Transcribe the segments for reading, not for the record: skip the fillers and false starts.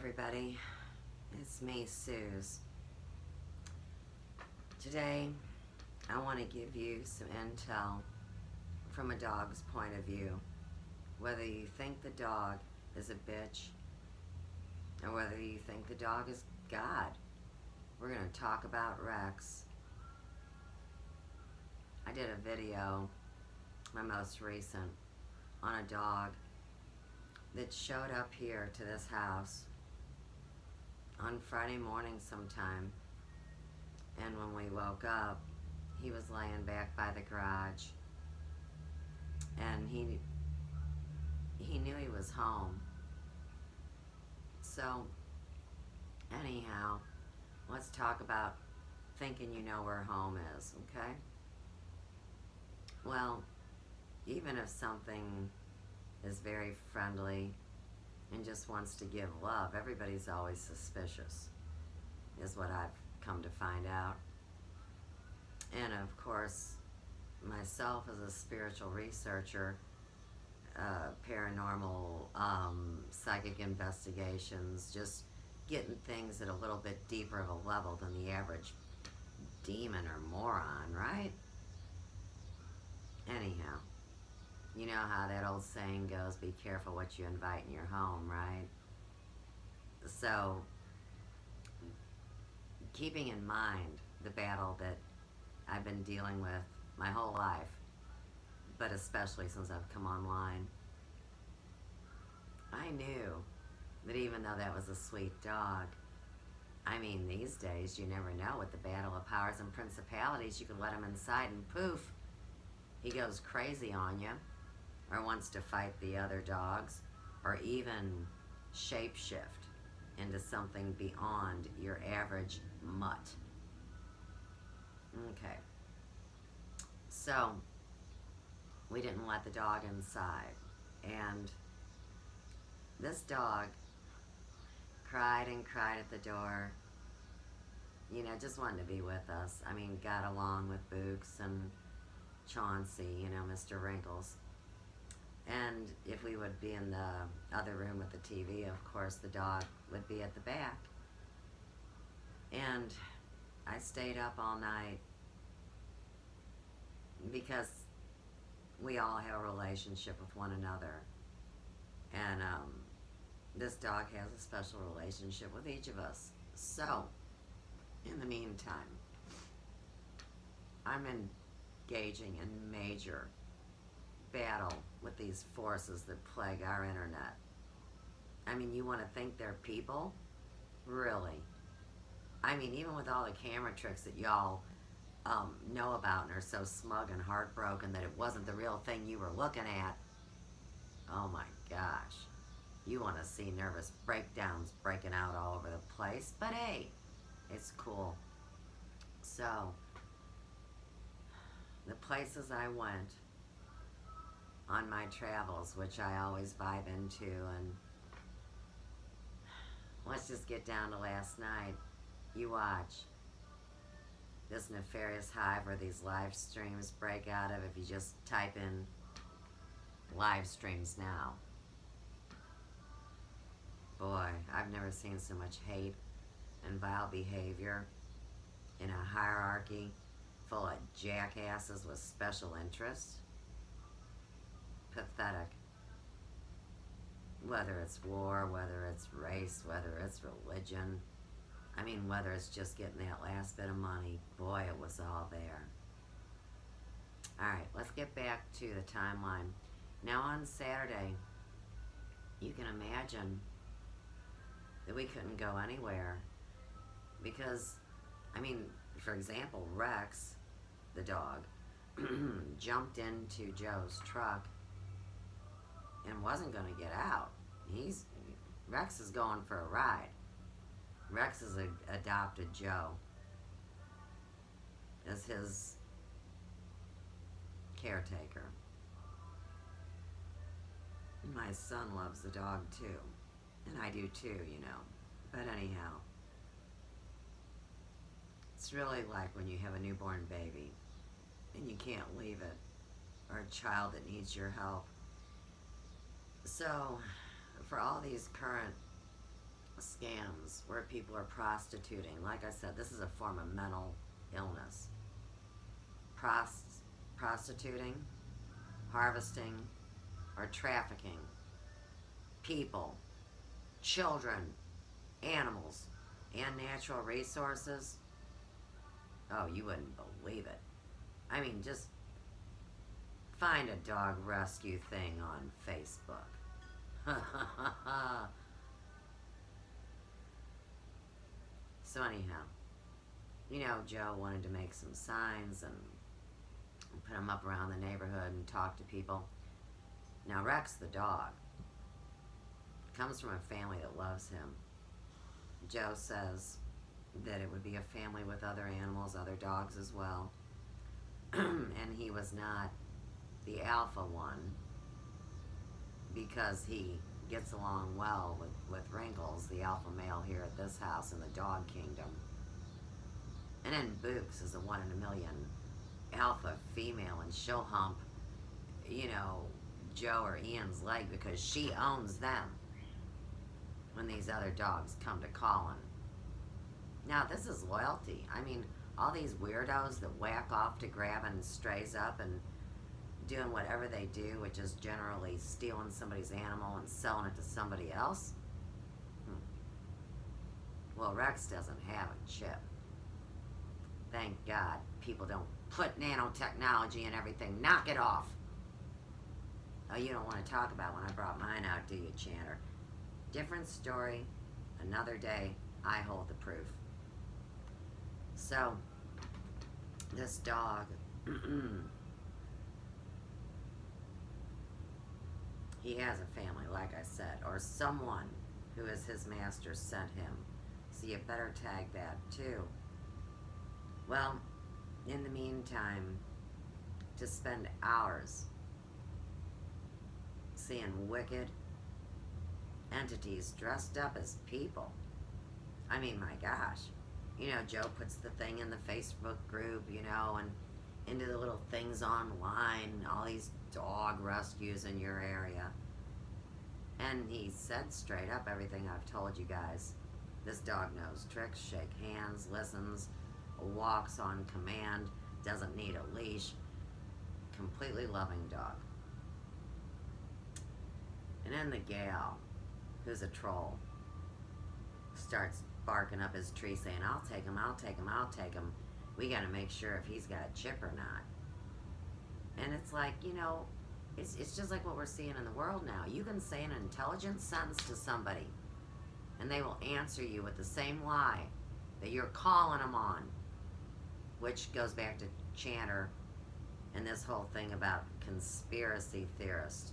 everybody. It's me, Suze. Today, I want to give you some intel from a dog's point of view. Whether you think the dog is a bitch or whether you think the dog is God. We're going to talk about Rex. I did a video, my most recent, on a dog that showed up here to this house on Friday morning sometime, and when we woke up he was laying back by the garage, and he knew he was home. So anyhow, let's talk about thinking you know where home is, okay? Well, even if something is very friendly and just wants to give love, everybody's always suspicious, is what I've come to find out. And of course, myself as a spiritual researcher, paranormal, psychic investigations, just getting things at a little bit deeper of a level than the average demon or moron, right? Anyhow, you know how that old saying goes, be careful what you invite in your home, right? So, keeping in mind the battle that I've been dealing with my whole life, but especially since I've come online, I knew that even though that was a sweet dog, I mean, these days you never know, with the battle of powers and principalities, you could let him inside and poof, he goes crazy on you, or wants to fight the other dogs, or even shapeshift into something beyond your average mutt. Okay. So, we didn't let the dog inside, and this dog cried and cried at the door, you know, just wanted to be with us. I mean, got along with Books and Chauncey, you know, Mr. Wrinkles. And if we would be in the other room with the TV, of course, the dog would be at the back. And I stayed up all night because we all have a relationship with one another. And this dog has a special relationship with each of us. So, in the meantime, I'm engaging in major battle with these forces that plague our internet. I mean, you want to think they're people? Really? I mean, even with all the camera tricks that y'all know about and are so smug and heartbroken that it wasn't the real thing you were looking at, oh my gosh. You want to see nervous breakdowns breaking out all over the place, but hey, it's cool. So, the places I went on my travels, which I always vibe into, and let's just get down to last night. You watch this nefarious hive where these live streams break out of if you just type in live streams now. Boy, I've never seen so much hate and vile behavior in a hierarchy full of jackasses with special interests. Pathetic. Whether it's war, whether it's race, whether it's religion, I mean, whether it's just getting that last bit of money, boy, it was all there. Alright, let's get back to the timeline. Now on Saturday, you can imagine that we couldn't go anywhere because, I mean, for example, Rex, the dog, jumped into Joe's truck and wasn't going to get out. Rex is going for a ride. Rex has adopted Joe as his caretaker. My son loves the dog too, and I do too, you know. But anyhow, it's really like when you have a newborn baby and you can't leave it, or a child that needs your help. So, for all these current scams where people are prostituting. Like I said, this is a form of mental illness. Prostituting, harvesting, or trafficking people, children, animals, and natural resources. Oh, you wouldn't believe it. I mean, just find a dog rescue thing on Facebook. So anyhow, Joe wanted to make some signs and put them up around the neighborhood and talk to people. Now Rex the dog comes from a family that loves him. Joe says that it would be a family with other animals, other dogs as well. And he was not the alpha one because he gets along well with Wrinkles, the alpha male here at this house in the dog kingdom. And then Books is a 1 in a million alpha female, and she'll hump, Joe or Ian's leg because she owns them when these other dogs come to calling. Now, this is loyalty. I mean, all these weirdos that whack off to grabbing strays up and doing whatever they do, which is generally stealing somebody's animal and selling it to somebody else. Well, Rex doesn't have a chip. Thank God people don't put nanotechnology in everything. Knock it off. Oh, you don't want to talk about when I brought mine out, do you, Chanter? Different story, another day. I hold the proof. So, this dog, he has a family, like I said, or someone who is his master sent him. So you better tag that too. Well, in the meantime, to spend hours seeing wicked entities dressed up as people. I mean, my gosh. Joe puts the thing in the Facebook group, and into the little things online, all these dog rescues in your area. And he said straight up everything I've told you guys. This dog knows tricks, shake hands, listens, walks on command, doesn't need a leash. Completely loving dog. And then the gal, who's a troll, starts barking up his tree saying, I'll take him, I'll take him, I'll take him. We gotta make sure if he's got a chip or not. And it's like, it's just like what we're seeing in the world now. You can say an intelligent sentence to somebody, and they will answer you with the same lie that you're calling them on, which goes back to Chanter and this whole thing about conspiracy theorists.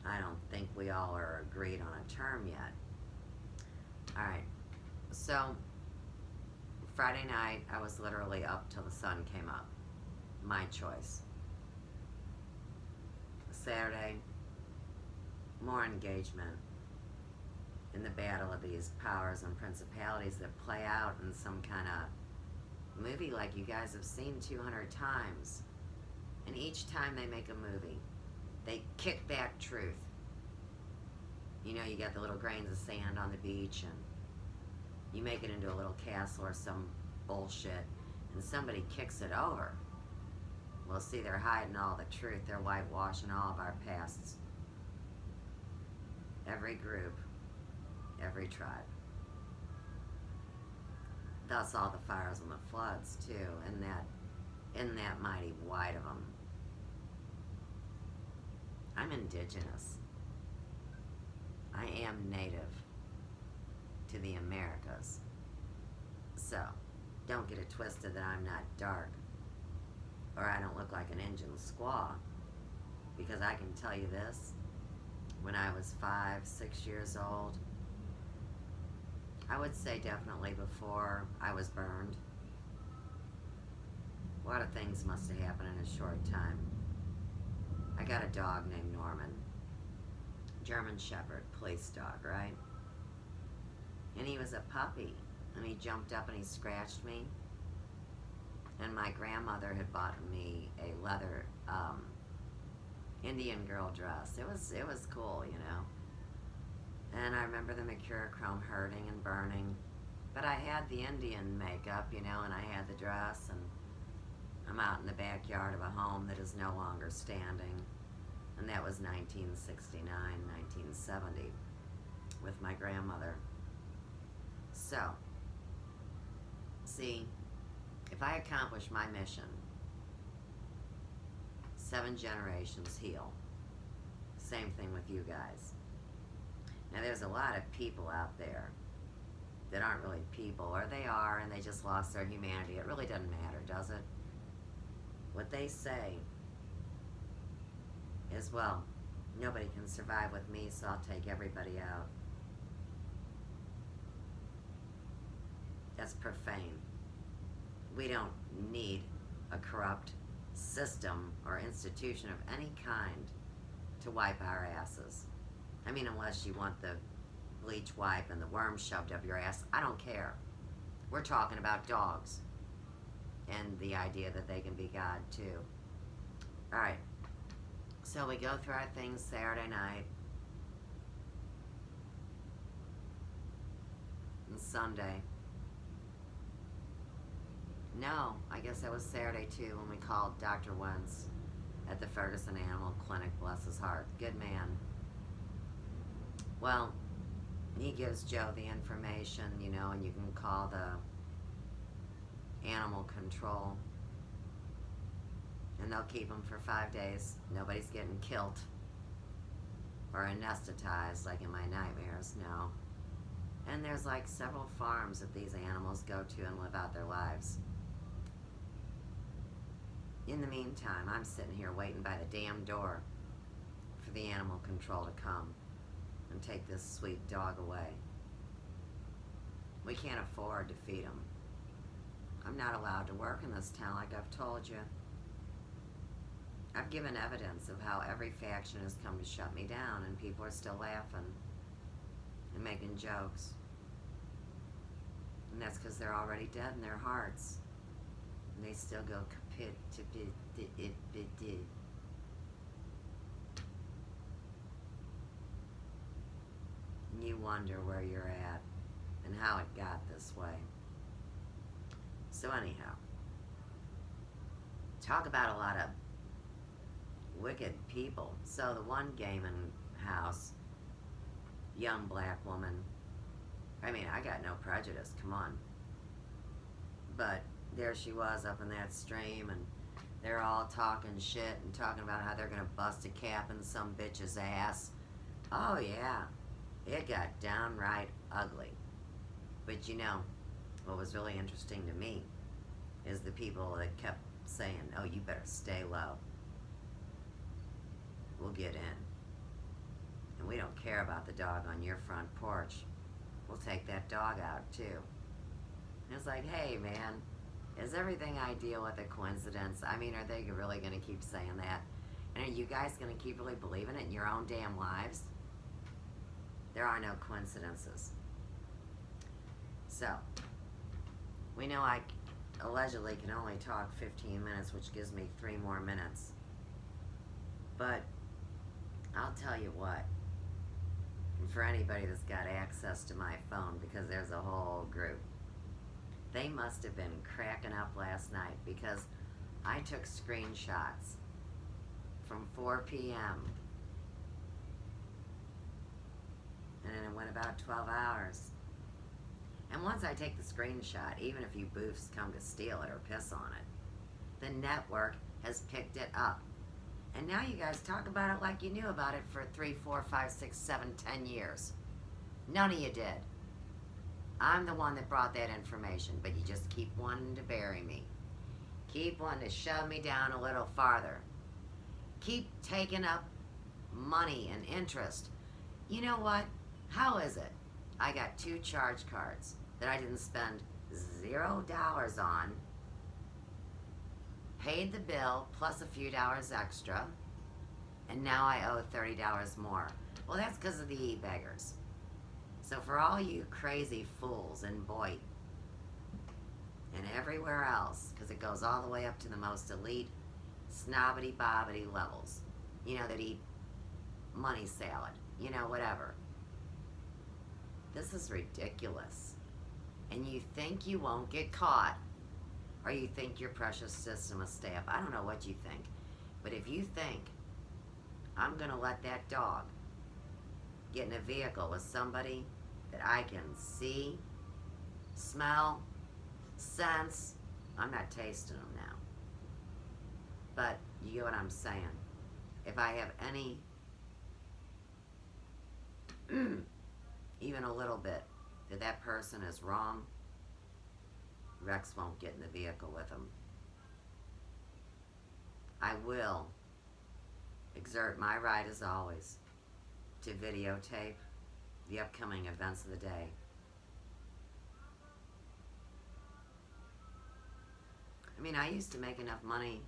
I don't think we all are agreed on a term yet. Alright, so Friday night I was literally up till the sun came up. My choice. Saturday, more engagement in the battle of these powers and principalities that play out in some kind of movie like you guys have seen 200 times. And each time they make a movie, they kick back truth. You got the little grains of sand on the beach, and you make it into a little castle or some bullshit, and somebody kicks it over. Well, see, they're hiding all the truth. They're whitewashing all of our pasts. Every group, every tribe. Thus all the fires and the floods, too, in that mighty wide of them. I'm indigenous. I am native to the Americas. So, don't get it twisted that I'm not dark, or I don't look like an Injun squaw, because I can tell you this, when I was 5, 6 years old, I would say definitely before I was burned, a lot of things must have happened in a short time. I got a dog named Norman, German Shepherd, police dog, right? And he was a puppy, and he jumped up and he scratched me. And my grandmother had bought me a leather Indian girl dress. It was cool, And I remember the mercurochrome hurting and burning. But I had the Indian makeup, you know, and I had the dress, and I'm out in the backyard of a home that is no longer standing. And that was 1969, 1970, with my grandmother. So, see, if I accomplish my mission, 7 generations heal. Same thing with you guys. Now, there's a lot of people out there that aren't really people, or they are and they just lost their humanity. It really doesn't matter, does it? What they say is, well, nobody can survive with me, so I'll take everybody out. That's profane. We don't need a corrupt system or institution of any kind to wipe our asses. I mean, unless you want the bleach wipe and the worm shoved up your ass, I don't care. We're talking about dogs and the idea that they can be God too. All right, so we go through our things Saturday night and Sunday. No, I guess that was Saturday too when we called Dr. Wentz at the Ferguson Animal Clinic, bless his heart. Good man. Well, he gives Joe the information, you know, and you can call the animal control. And they'll keep him for 5 days. Nobody's getting killed or anesthetized like in my nightmares, no. And there's like several farms that these animals go to and live out their lives. In the meantime, I'm sitting here waiting by the damn door for the animal control to come and take this sweet dog away. We can't afford to feed him. I'm not allowed to work in this town like I've told you. I've given evidence of how every faction has come to shut me down, and people are still laughing and making jokes. And that's because they're already dead in their hearts. And they still go kapit to bid. And you wonder where you're at and how it got this way. So anyhow, talk about a lot of wicked people. So the one gaming house, young black woman, I mean, I got no prejudice, come on. But there she was up in that stream, and they're all talking shit and talking about how they're gonna bust a cap in some bitch's ass. Oh yeah, it got downright ugly. But you know, what was really interesting to me is the people that kept saying, oh, you better stay low. We'll get in. And we don't care about the dog on your front porch. We'll take that dog out too. And it's like, hey man, is everything ideal with a coincidence? I mean, are they really gonna keep saying that? And are you guys gonna keep really believing it in your own damn lives? There are no coincidences. So, we know I allegedly can only talk 15 minutes, which gives me 3 more minutes. But I'll tell you what, for anybody that's got access to my phone, because there's a whole group, they must have been cracking up last night, because I took screenshots from 4 p.m. and then it went about 12 hours. And once I take the screenshot, even if you boofs come to steal it or piss on it, the network has picked it up. And now you guys talk about it like you knew about it for 3, 4, 5, 6, 7, 10 years. None of you did. I'm the one that brought that information, but you just keep wanting to bury me. Keep wanting to shove me down a little farther. Keep taking up money and interest. You know what? How is it? I got 2 charge cards that I didn't spend $0 on, paid the bill plus a few dollars extra, and now I owe $30 more. Well, that's because of the e-beggars. So for all you crazy fools in Boyd and everywhere else, because it goes all the way up to the most elite snobbity-bobbity levels, you know, that eat money salad, you know, whatever. This is ridiculous. And you think you won't get caught, or you think your precious system of staff. I don't know what you think. But if you think I'm going to let that dog get in a vehicle with somebody that I can see, smell, sense, I'm not tasting them now. But you get what I'm saying. If I have any, even a little bit, that person is wrong, Rex won't get in the vehicle with him. I will exert my right, as always, to videotape the upcoming events of the day. I mean, I used to make enough money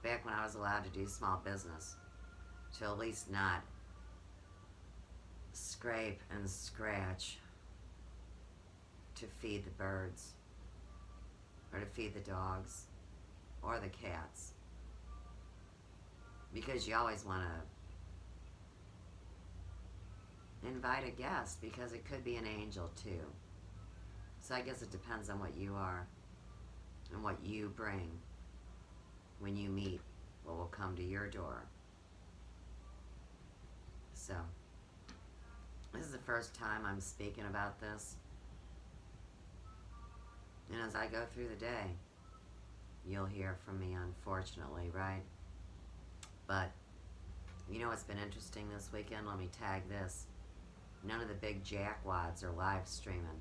back when I was allowed to do small business to at least not scrape and scratch to feed the birds, or to feed the dogs, or the cats. Because you always want to invite a guest, because it could be an angel too. So I guess it depends on what you are and what you bring when you meet what will come to your door. So, this is the first time I'm speaking about this. And as I go through the day, you'll hear from me, unfortunately, right? But, you know what's been interesting this weekend? Let me tag this. None of the big jackwads are live streaming.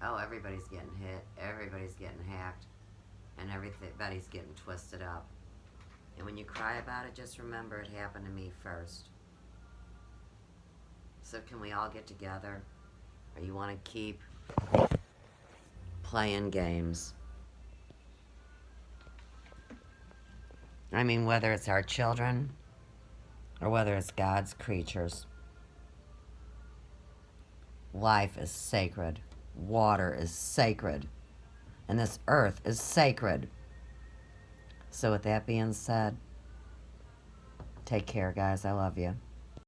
Oh, everybody's getting hit, everybody's getting hacked, and everybody's getting twisted up. And when you cry about it, just remember it happened to me first. So can we all get together? Or you want to keep playing games? I mean, whether it's our children or whether it's God's creatures. Life is sacred. Water is sacred. And this earth is sacred. So with that being said, take care, guys. I love you.